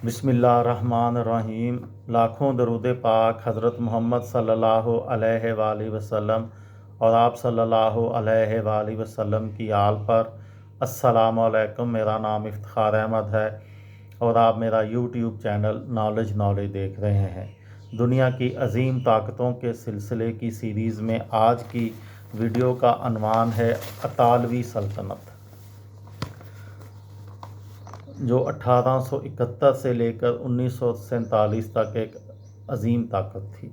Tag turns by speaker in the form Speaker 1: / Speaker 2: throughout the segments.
Speaker 1: بسم اللہ الرحمن الرحیم۔ لاکھوں درود پاک حضرت محمد صلی اللہ علیہ وآلہ وسلم اور آپ صلی اللہ علیہ وآلہ وسلم کی آل پر۔ السلام علیکم، میرا نام افتخار احمد ہے اور آپ میرا یوٹیوب چینل نالج دیکھ رہے ہیں۔ دنیا کی عظیم طاقتوں کے سلسلے کی سیریز میں آج کی ویڈیو کا عنوان ہے اطالوی سلطنت، جو 1871 سے لے کر 1947 تک ایک عظیم طاقت تھی۔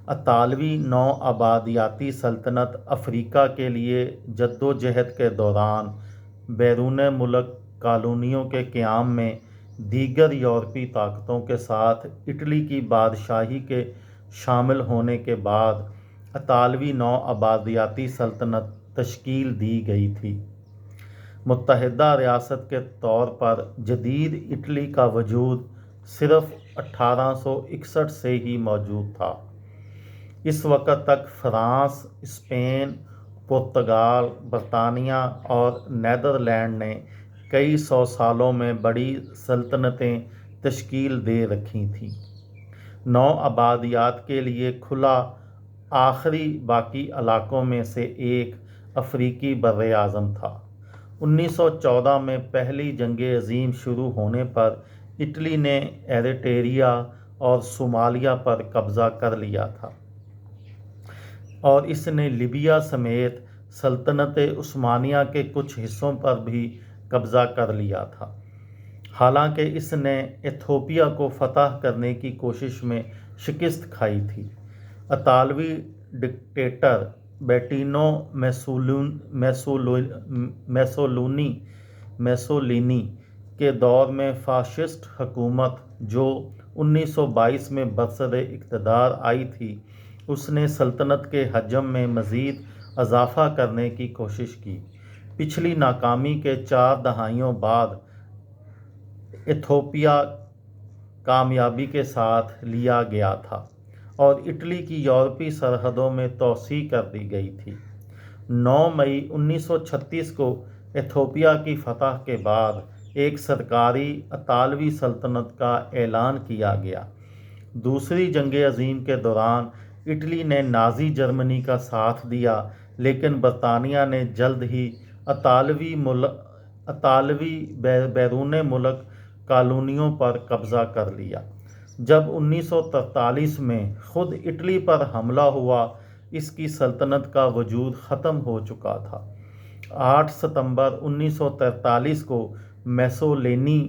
Speaker 1: اطالوی نو آبادیاتی سلطنت افریقہ کے لیے جدوجہد کے دوران بیرون ملک کالونیوں کے قیام میں دیگر یورپی طاقتوں کے ساتھ اٹلی کی بادشاہی کے شامل ہونے کے بعد اطالوی نو آبادیاتی سلطنت تشکیل دی گئی تھی۔ متحدہ ریاست کے طور پر جدید اٹلی کا وجود صرف 1861 سے ہی موجود تھا۔ اس وقت تک فرانس، اسپین، پرتگال، برطانیہ اور نیدرلینڈ نے کئی سو سالوں میں بڑی سلطنتیں تشکیل دے رکھی تھیں۔ نو آبادیات کے لیے کھلا آخری باقی علاقوں میں سے ایک افریقی براعظم تھا۔ 1914 میں پہلی جنگ عظیم شروع ہونے پر اٹلی نے ایریٹریا اور صومالیہ پر قبضہ کر لیا تھا اور اس نے لیبیا سمیت سلطنت عثمانیہ کے کچھ حصوں پر بھی قبضہ کر لیا تھا، حالانکہ اس نے ایتھوپیا کو فتح کرنے کی کوشش میں شکست کھائی تھی۔ اطالوی ڈکٹیٹر بیٹینو میسولینی کے دور میں فاشسٹ حکومت جو 1922 میں برسر اقتدار آئی تھی، اس نے سلطنت کے حجم میں مزید اضافہ کرنے کی کوشش کی۔ پچھلی ناکامی کے 4 دہائیوں بعد ایتھوپیا کامیابی کے ساتھ لیا گیا تھا اور اٹلی کی یورپی سرحدوں میں توسیع کر دی گئی تھی۔ 9 مئی 1936 کو ایتھوپیا کی فتح کے بعد ایک سرکاری اطالوی سلطنت کا اعلان کیا گیا۔ دوسری جنگ عظیم کے دوران اٹلی نے نازی جرمنی کا ساتھ دیا، لیکن برطانیہ نے جلد ہی اطالوی بیرون ملک کالونیوں پر قبضہ کر لیا۔ جب 1943 میں خود اٹلی پر حملہ ہوا، اس کی سلطنت کا وجود ختم ہو چکا تھا۔ 8 ستمبر 1943 کو میسولینی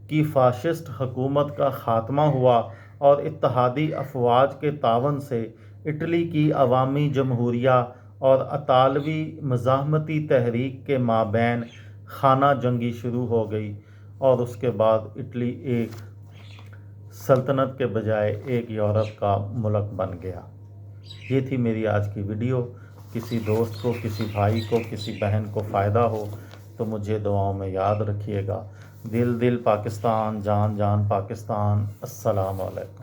Speaker 1: کی فاشسٹ حکومت کا خاتمہ ہوا اور اتحادی افواج کے تعاون سے اٹلی کی عوامی جمہوریہ اور اطالوی مزاحمتی تحریک کے مابین خانہ جنگی شروع ہو گئی اور اس کے بعد اٹلی ایک سلطنت کے بجائے ایک یورپ کا ملک بن گیا۔ یہ تھی میری آج کی ویڈیو۔ کسی دوست کو، کسی بھائی کو، کسی بہن کو فائدہ ہو تو مجھے دعاؤں میں یاد رکھیے گا۔ دل پاکستان، جان پاکستان۔ السلام علیکم۔